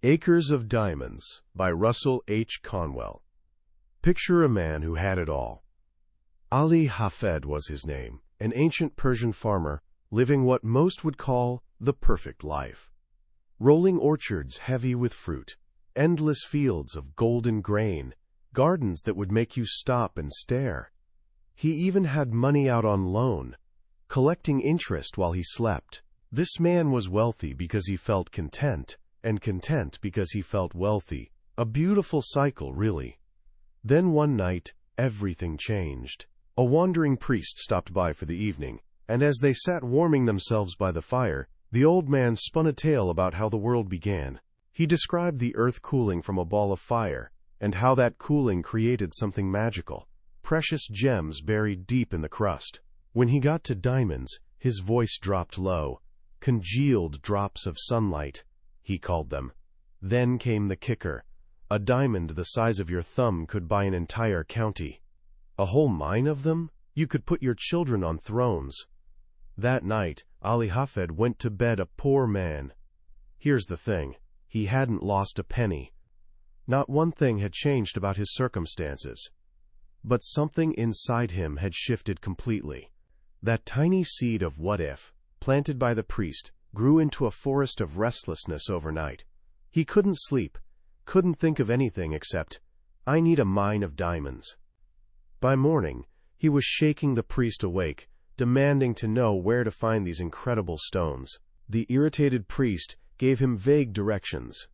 Acres of Diamonds by Russell H. Conwell. Picture a man who had it all. Ali Hafed was his name, an ancient Persian farmer, living what most would call the perfect life. Rolling orchards heavy with fruit, endless fields of golden grain, gardens that would make you stop and stare. He even had money out on loan, collecting interest while he slept. This man was wealthy because he felt content, and content because he felt wealthy. A beautiful cycle, really. Then one night, everything changed. A wandering priest stopped by for the evening, and as they sat warming themselves by the fire, the old man spun a tale about how the world began. He described the earth cooling from a ball of fire, and how that cooling created something magical, precious gems buried deep in the crust. When he got to diamonds, his voice dropped low. Congealed drops of sunlight, he called them. Then came the kicker. A diamond the size of your thumb could buy an entire county. A whole mine of them? You could put your children on thrones. That night, Ali Hafed went to bed a poor man. Here's the thing. He hadn't lost a penny. Not one thing had changed about his circumstances. But something inside him had shifted completely. That tiny seed of what if, planted by the priest, grew into a forest of restlessness overnight. He couldn't sleep, couldn't think of anything except, I need a mine of diamonds. By morning, he was shaking the priest awake, demanding to know where to find these incredible stones. The irritated priest gave him vague directions.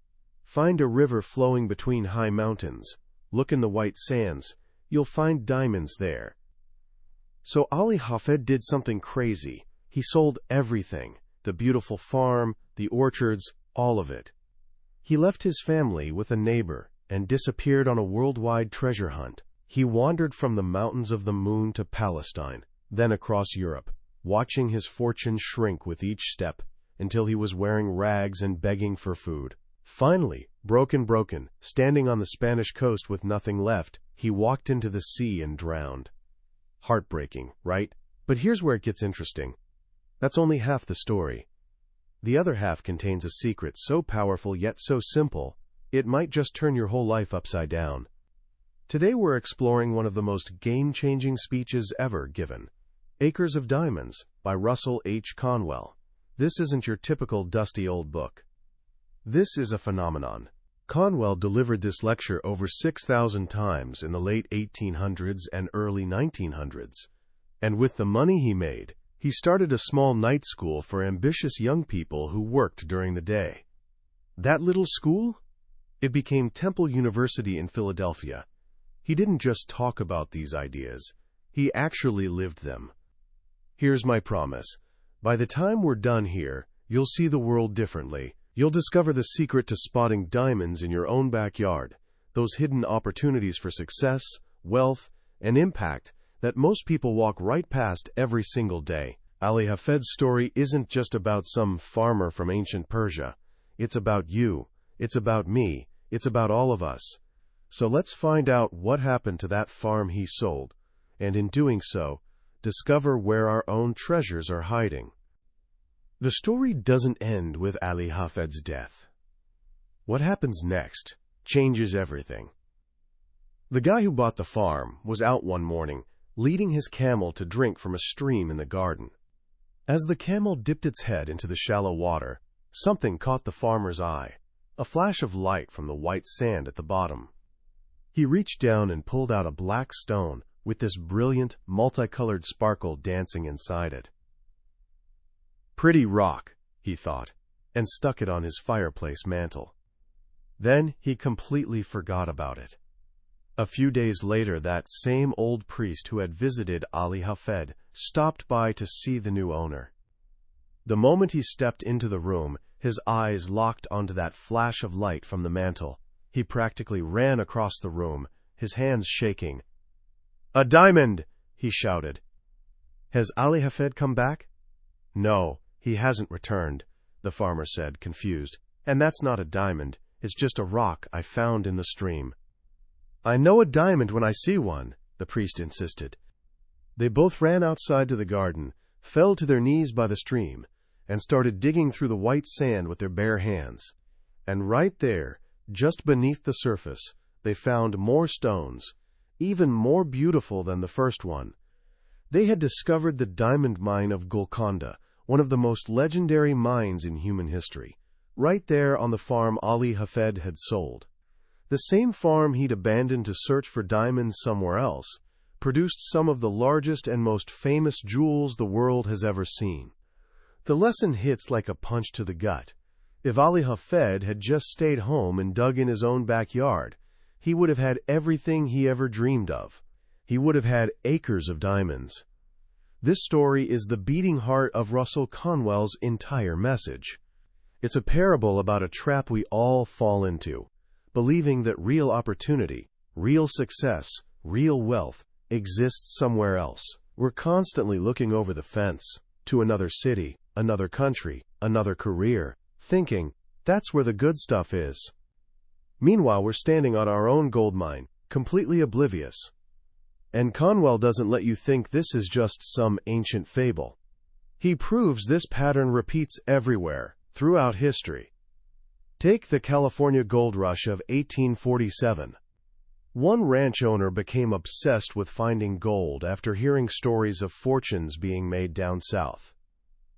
Find a river flowing between high mountains. Look in the white sands. You'll find diamonds there. So Ali Hafed did something crazy. He sold everything. The beautiful farm, the orchards, all of it. He left his family with a neighbor and disappeared on a worldwide treasure hunt. He wandered from the mountains of the moon to Palestine, then across Europe, watching his fortune shrink with each step until he was wearing rags and begging for food. Finally, broken, standing on the Spanish coast with nothing left, he walked into the sea and drowned. Heartbreaking, right? But here's where it gets interesting. That's only half the story. The other half contains a secret so powerful yet so simple, it might just turn your whole life upside down. Today we're exploring one of the most game-changing speeches ever given. Acres of Diamonds by Russell H. Conwell. This isn't your typical dusty old book. This is a phenomenon. Conwell delivered this lecture over 6,000 times in the late 1800s and early 1900s. And with the money he made, he started a small night school for ambitious young people who worked during the day. That little school? It became Temple University in Philadelphia. He didn't just talk about these ideas. He actually lived them. Here's my promise. By the time we're done here, you'll see the world differently. You'll discover the secret to spotting diamonds in your own backyard, those hidden opportunities for success, wealth, and impact that most people walk right past every single day. Ali Hafed's story isn't just about some farmer from ancient Persia. It's about you. It's about me. It's about all of us. So let's find out what happened to that farm he sold, and in doing so, discover where our own treasures are hiding. The story doesn't end with Ali Hafed's death. What happens next changes everything. The guy who bought the farm was out one morning, leading his camel to drink from a stream in the garden. As the camel dipped its head into the shallow water, something caught the farmer's eye, a flash of light from the white sand at the bottom. He reached down and pulled out a black stone with this brilliant, multicolored sparkle dancing inside it. Pretty rock, he thought, and stuck it on his fireplace mantel. Then he completely forgot about it. A few days later, that same old priest who had visited Ali Hafed stopped by to see the new owner. The moment he stepped into the room, his eyes locked onto that flash of light from the mantel. He practically ran across the room, his hands shaking. "A diamond!" he shouted. "Has Ali Hafed come back?" "No, he hasn't returned," the farmer said, confused. "And that's not a diamond. It's just a rock I found in the stream." "I know a diamond when I see one," the priest insisted. They both ran outside to the garden, fell to their knees by the stream, and started digging through the white sand with their bare hands. And right there, just beneath the surface, they found more stones, even more beautiful than the first one. They had discovered the diamond mine of Golconda, one of the most legendary mines in human history, right there on the farm Ali Hafed had sold. The same farm he'd abandoned to search for diamonds somewhere else produced some of the largest and most famous jewels the world has ever seen. The lesson hits like a punch to the gut. If Ali Hafed had just stayed home and dug in his own backyard, he would have had everything he ever dreamed of. He would have had acres of diamonds. This story is the beating heart of Russell Conwell's entire message. It's a parable about a trap we all fall into, believing that real opportunity, real success, real wealth exists somewhere else. We're constantly looking over the fence, to another city, another country, another career, thinking, that's where the good stuff is. Meanwhile, we're standing on our own gold mine, completely oblivious. And Conwell doesn't let you think this is just some ancient fable. He proves this pattern repeats everywhere, throughout history. Take the California gold rush of 1847. One ranch owner became obsessed with finding gold after hearing stories of fortunes being made down south.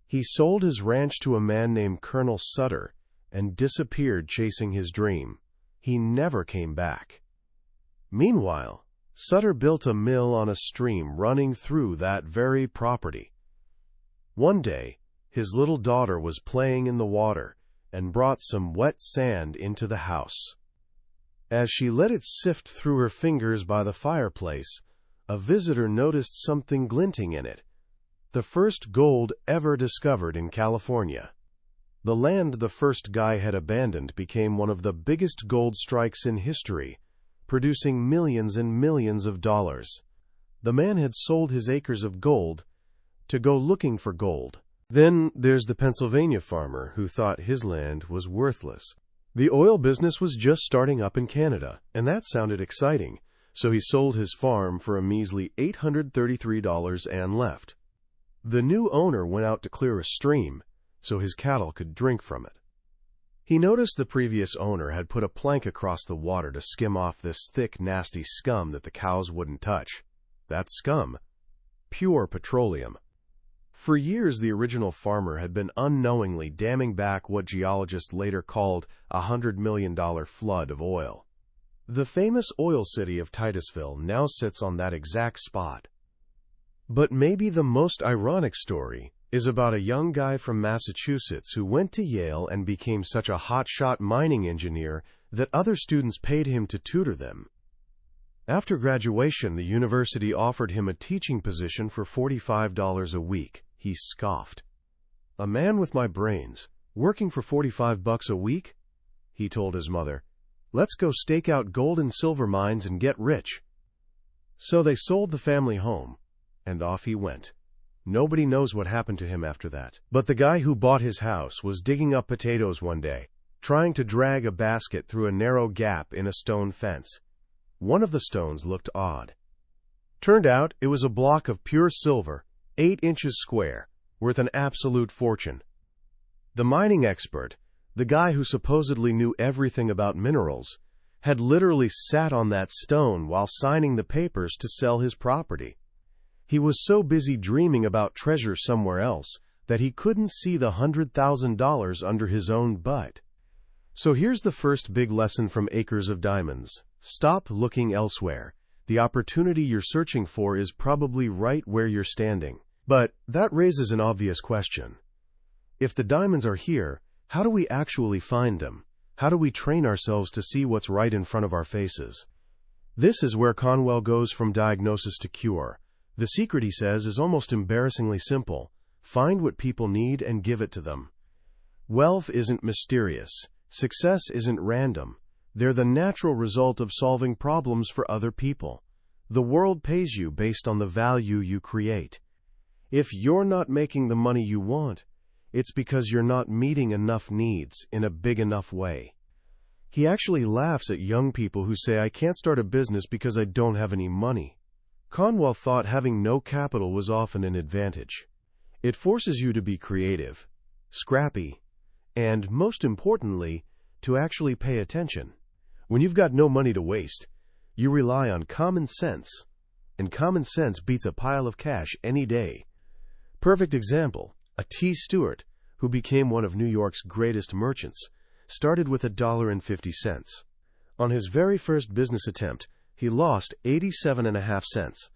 He sold his ranch to a man named Colonel Sutter and disappeared chasing his dream. He never came back. Meanwhile, Sutter built a mill on a stream running through that very property. One day, his little daughter was playing in the water and brought some wet sand into the house. As she let it sift through her fingers by the fireplace, a visitor noticed something glinting in it. The first gold ever discovered in California. The land the first guy had abandoned became one of the biggest gold strikes in history, producing millions and millions of dollars. The man had sold his acres of gold to go looking for gold. Then there's the Pennsylvania farmer who thought his land was worthless. The oil business was just starting up in Canada, and that sounded exciting, so he sold his farm for a measly $833 and left. The new owner went out to clear a stream so his cattle could drink from it. He noticed the previous owner had put a plank across the water to skim off this thick, nasty scum that the cows wouldn't touch. That scum? Pure petroleum. For years, the original farmer had been unknowingly damming back what geologists later called a $100 million flood of oil. The famous oil city of Titusville now sits on that exact spot. But maybe the most ironic story is about a young guy from Massachusetts who went to Yale and became such a hotshot mining engineer that other students paid him to tutor them. After graduation, the university offered him a teaching position for $45 a week. He scoffed. "A man with my brains, working for $45 a week?" he told his mother. "Let's go stake out gold and silver mines and get rich." So they sold the family home, and off he went. Nobody knows what happened to him after that. But the guy who bought his house was digging up potatoes one day, trying to drag a basket through a narrow gap in a stone fence. One of the stones looked odd. Turned out it was a block of pure silver, 8 inches square, worth an absolute fortune. The mining expert, the guy who supposedly knew everything about minerals, had literally sat on that stone while signing the papers to sell his property. He was so busy dreaming about treasure somewhere else that he couldn't see the $100,000 under his own butt. So here's the first big lesson from Acres of Diamonds. Stop looking elsewhere. The opportunity you're searching for is probably right where you're standing. But that raises an obvious question. If the diamonds are here, how do we actually find them? How do we train ourselves to see what's right in front of our faces? This is where Conwell goes from diagnosis to cure. The secret, he says, is almost embarrassingly simple. Find what people need and give it to them. Wealth isn't mysterious. Success isn't random. They're the natural result of solving problems for other people. The world pays you based on the value you create. If you're not making the money you want, it's because you're not meeting enough needs in a big enough way. He actually laughs at young people who say, "I can't start a business because I don't have any money." Conwell thought having no capital was often an advantage. It forces you to be creative, scrappy, and, most importantly, to actually pay attention. When you've got no money to waste, you rely on common sense, and common sense beats a pile of cash any day. Perfect example, a T. Stewart, who became one of New York's greatest merchants, started with $1.50. On his very first business attempt, he lost 87.5 cents.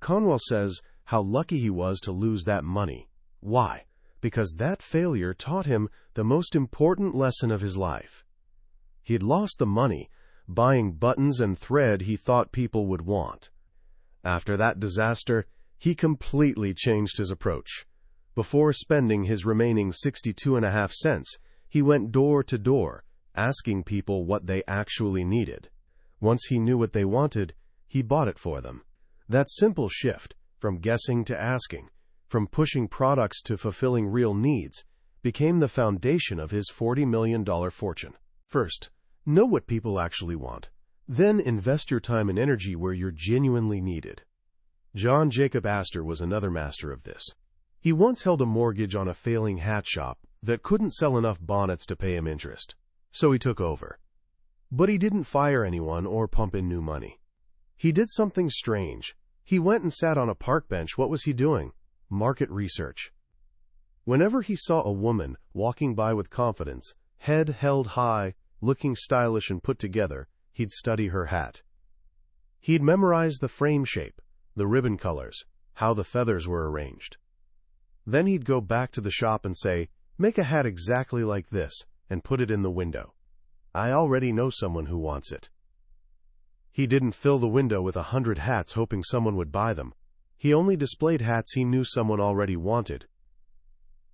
Conwell says how lucky he was to lose that money. Why? Because that failure taught him the most important lesson of his life. He had lost the money buying buttons and thread he thought people would want. After that disaster, he completely changed his approach. Before spending his remaining 62.5 cents, he went door to door, asking people what they actually needed. Once he knew what they wanted, he bought it for them. That simple shift, from guessing to asking, from pushing products to fulfilling real needs, became the foundation of his $40 million fortune. First, know what people actually want. Then invest your time and energy where you're genuinely needed. John Jacob Astor was another master of this. He once held a mortgage on a failing hat shop that couldn't sell enough bonnets to pay him interest. So he took over. But he didn't fire anyone or pump in new money. He did something strange. He went and sat on a park bench. What was he doing? Market research. Whenever he saw a woman walking by with confidence, head held high, looking stylish and put together, he'd study her hat. He'd memorize the frame shape, the ribbon colors, how the feathers were arranged. Then he'd go back to the shop and say, "Make a hat exactly like this, and put it in the window. I already know someone who wants it." He didn't fill the window with 100 hats hoping someone would buy them. He only displayed hats he knew someone already wanted.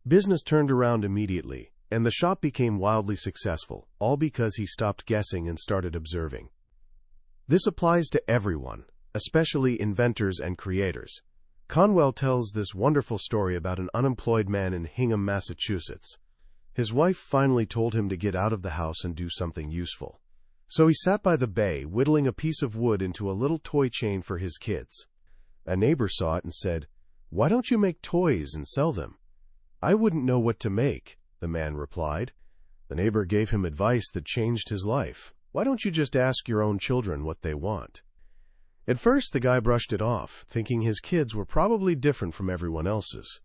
Business turned around immediately, and the shop became wildly successful, all because he stopped guessing and started observing. This applies to everyone, especially inventors and creators. Conwell tells this wonderful story about an unemployed man in Hingham, Massachusetts. His wife finally told him to get out of the house and do something useful. So he sat by the bay, whittling a piece of wood into a little toy chain for his kids. A neighbor saw it and said, "Why don't you make toys and sell them?" "I wouldn't know what to make," the man replied. The neighbor gave him advice that changed his life. "Why don't you just ask your own children what they want?" At first, the guy brushed it off, thinking his kids were probably different from everyone else's.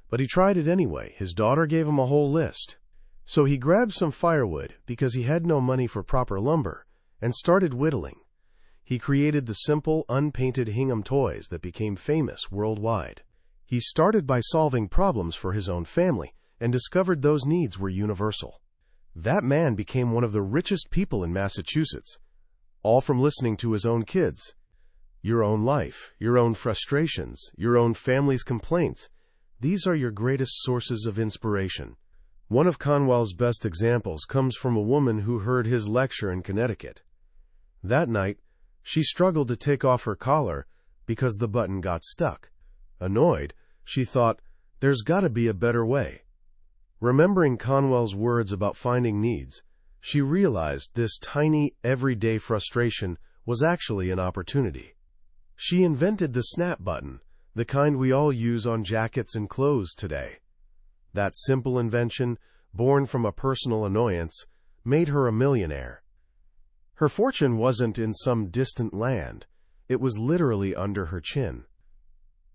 But he tried it anyway. His daughter gave him a whole list. So he grabbed some firewood, because he had no money for proper lumber, and started whittling. He created the simple, unpainted Hingham toys that became famous worldwide. He started by solving problems for his own family, and discovered those needs were universal. That man became one of the richest people in Massachusetts, all from listening to his own kids. Your own life, your own frustrations, your own family's complaints, these are your greatest sources of inspiration. One of Conwell's best examples comes from a woman who heard his lecture in Connecticut. That night, she struggled to take off her collar because the button got stuck. Annoyed, she thought, "There's got to be a better way." Remembering Conwell's words about finding needs, she realized this tiny, everyday frustration was actually an opportunity. She invented the snap button, the kind we all use on jackets and clothes today. That simple invention, born from a personal annoyance, made her a millionaire. Her fortune wasn't in some distant land. It was literally under her chin.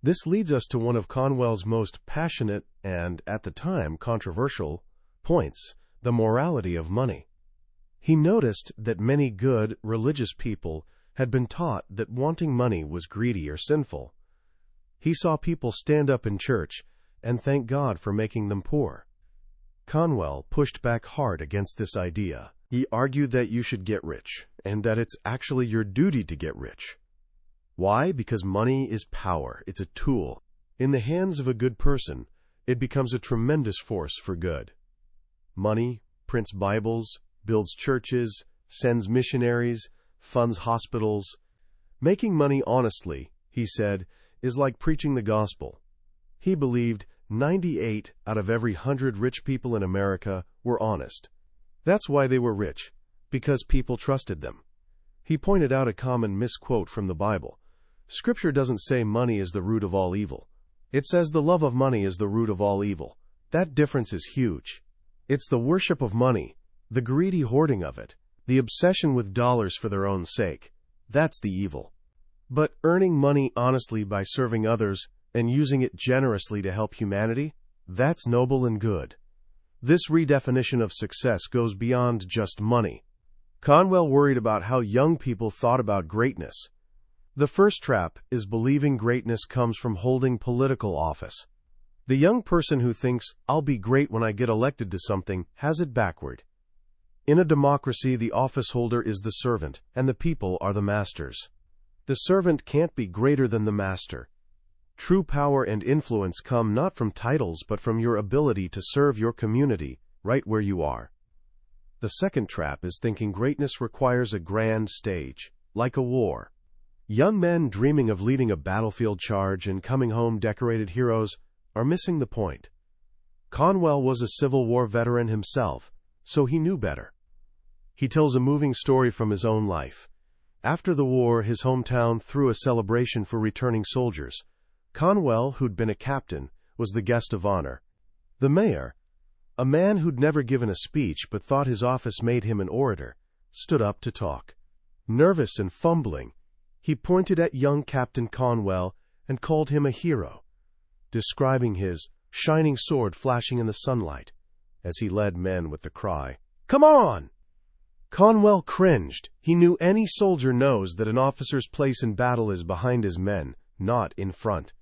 This leads us to one of Conwell's most passionate and, at the time, controversial points, the morality of money. He noticed that many good, religious people had been taught that wanting money was greedy or sinful. He saw people stand up in church and thank God for making them poor. Conwell pushed back hard against this idea. He argued that you should get rich, and that it's actually your duty to get rich. Why? Because money is power. It's a tool. In the hands of a good person, it becomes a tremendous force for good. Money prints Bibles, builds churches, sends missionaries, funds hospitals. Making money honestly, he said, is like preaching the gospel. He believed 98 out of every 100 rich people in America were honest. That's why they were rich, because people trusted them. He pointed out a common misquote from the Bible. Scripture doesn't say money is the root of all evil. It says the love of money is the root of all evil. That difference is huge. It's the worship of money, The greedy hoarding of it, the obsession with dollars for their own sake, that's the evil. But earning money honestly by serving others and using it generously to help humanity, that's noble and good. This redefinition of success goes beyond just money. Conwell worried about how young people thought about greatness. The first trap is believing greatness comes from holding political office. The young person who thinks, "I'll be great when I get elected to something," has it backward. In a democracy, the office holder is the servant, and the people are the masters. The servant can't be greater than the master. True power and influence come not from titles but from your ability to serve your community, right where you are. The second trap is thinking greatness requires a grand stage, like a war. Young men dreaming of leading a battlefield charge and coming home decorated heroes are missing the point. Conwell was a Civil War veteran himself, so he knew better. He tells a moving story from his own life. After the war, his hometown threw a celebration for returning soldiers. Conwell, who'd been a captain, was the guest of honor. The mayor, a man who'd never given a speech but thought his office made him an orator, stood up to talk. Nervous and fumbling, he pointed at young Captain Conwell and called him a hero, describing his shining sword flashing in the sunlight as he led men with the cry, "Come on!" Conwell cringed. He knew any soldier knows that an officer's place in battle is behind his men, not in front.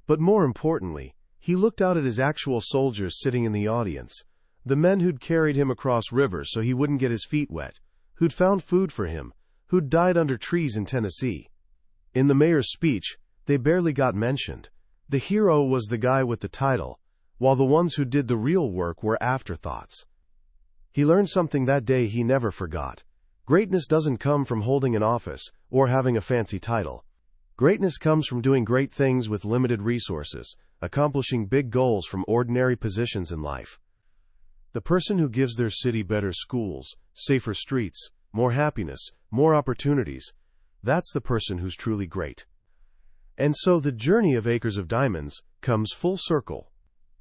But more importantly, he looked out at his actual soldiers sitting in the audience, the men who'd carried him across rivers so he wouldn't get his feet wet, who'd found food for him, who'd died under trees in Tennessee. In the mayor's speech, they barely got mentioned. The hero was the guy with the title, while the ones who did the real work were afterthoughts. He learned something that day he never forgot. Greatness doesn't come from holding an office or having a fancy title. Greatness comes from doing great things with limited resources, accomplishing big goals from ordinary positions in life. The person who gives their city better schools, safer streets, more happiness, more opportunities, that's the person who's truly great. And so the journey of Acres of Diamonds comes full circle.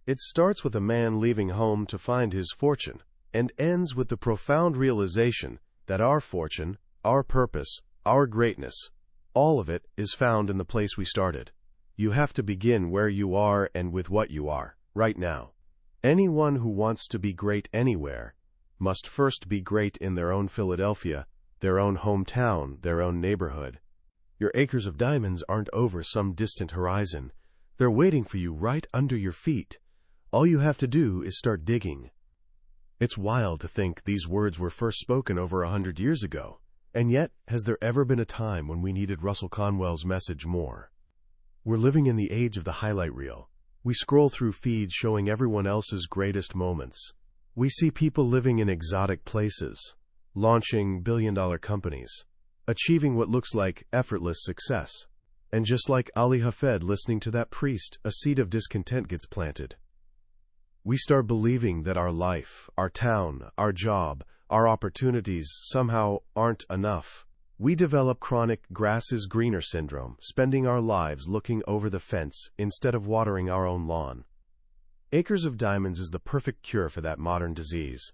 It starts with a man leaving home to find his fortune, and ends with the profound realization that our fortune, our purpose, our greatness, all of it is found in the place we started. You have to begin where you are and with what you are, right now. Anyone who wants to be great anywhere must first be great in their own Philadelphia, their own hometown, their own neighborhood. Your acres of diamonds aren't over some distant horizon. They're waiting for you right under your feet. All you have to do is start digging. It's wild to think these words were first spoken over 100 years ago. And yet, has there ever been a time when we needed Russell Conwell's message more? We're living in the age of the highlight reel. We scroll through feeds showing everyone else's greatest moments. We see people living in exotic places, launching billion-dollar companies, achieving what looks like effortless success. And just like Ali Hafed listening to that priest, a seed of discontent gets planted. We start believing that our life, our town, our job, our opportunities somehow aren't enough. We develop chronic grass is greener syndrome, spending our lives looking over the fence instead of watering our own lawn. Acres of Diamonds is the perfect cure for that modern disease.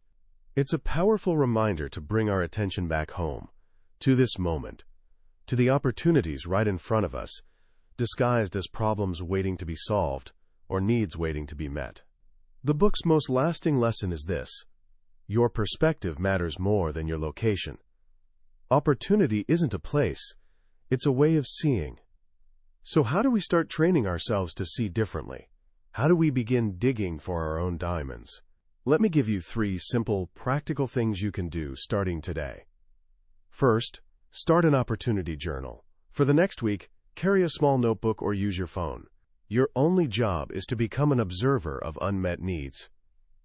It's a powerful reminder to bring our attention back home, to this moment, to the opportunities right in front of us, disguised as problems waiting to be solved or needs waiting to be met. The book's most lasting lesson is this: your perspective matters more than your location. Opportunity isn't a place, it's a way of seeing. So how do we start training ourselves to see differently? How do we begin digging for our own diamonds? Let me give you 3 simple, practical things you can do starting today. First, start an opportunity journal. For the next week, carry a small notebook or use your phone. Your only job is to become an observer of unmet needs.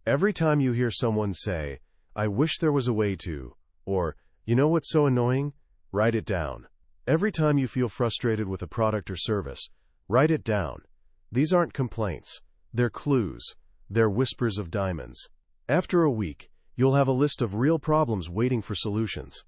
Every time you hear someone say, "I wish there was a way to," or, "You know what's so annoying?" write it down. Every time you feel frustrated with a product or service, write it down. These aren't complaints. They're clues. They're whispers of diamonds. After a week, you'll have a list of real problems waiting for solutions.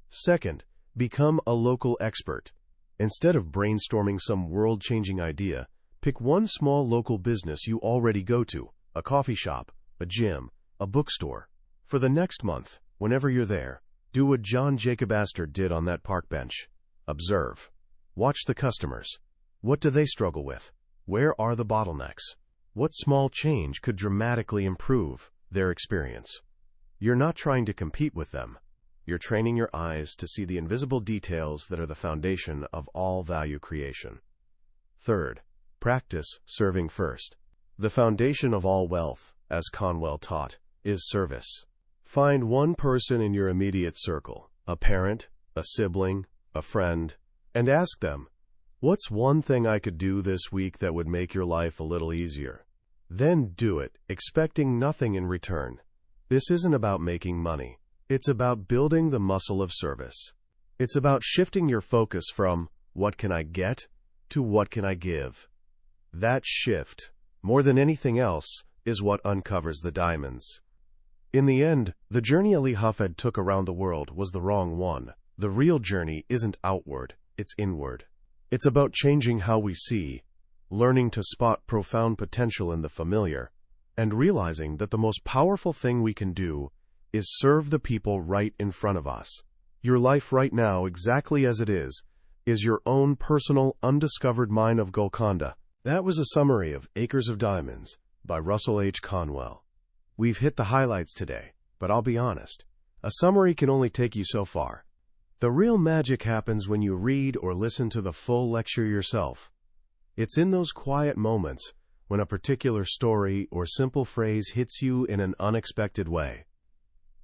Second, become a local expert. Instead of brainstorming some world-changing idea, pick one small local business you already go to, a coffee shop, a gym, a bookstore. For the next month, whenever you're there, do what John Jacob Astor did on that park bench. Observe. Watch the customers. What do they struggle with? Where are the bottlenecks? What small change could dramatically improve their experience? You're not trying to compete with them. You're training your eyes to see the invisible details that are the foundation of all value creation. Third, practice serving first. The foundation of all wealth, as Conwell taught, is service. Find one person in your immediate circle, a parent, a sibling, a friend, and ask them, "What's one thing I could do this week that would make your life a little easier?" Then do it, expecting nothing in return. This isn't about making money. It's about building the muscle of service. It's about shifting your focus from "what can I get" to "what can I give." That shift, more than anything else, is what uncovers the diamonds. In the end, the journey Ali Hafed took around the world was the wrong one. The real journey isn't outward, it's inward. It's about changing how we see, learning to spot profound potential in the familiar, and realizing that the most powerful thing we can do is serve the people right in front of us. Your life right now, exactly as it is your own personal, undiscovered mine of Golconda. That was a summary of Acres of Diamonds by Russell H. Conwell. We've hit the highlights today, but I'll be honest, a summary can only take you so far. The real magic happens when you read or listen to the full lecture yourself. It's in those quiet moments when a particular story or simple phrase hits you in an unexpected way.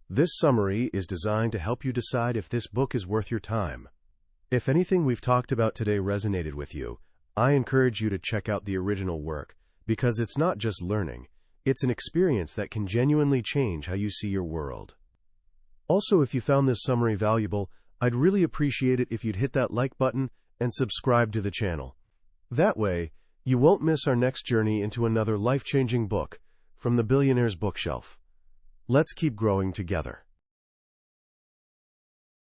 This summary is designed to help you decide if this book is worth your time. If anything we've talked about today resonated with you, I encourage you to check out the original work, because it's not just learning, it's an experience that can genuinely change how you see your world. Also, if you found this summary valuable, I'd really appreciate it if you'd hit that like button and subscribe to the channel. That way, you won't miss our next journey into another life-changing book from the Billionaire's Bookshelf. Let's keep growing together.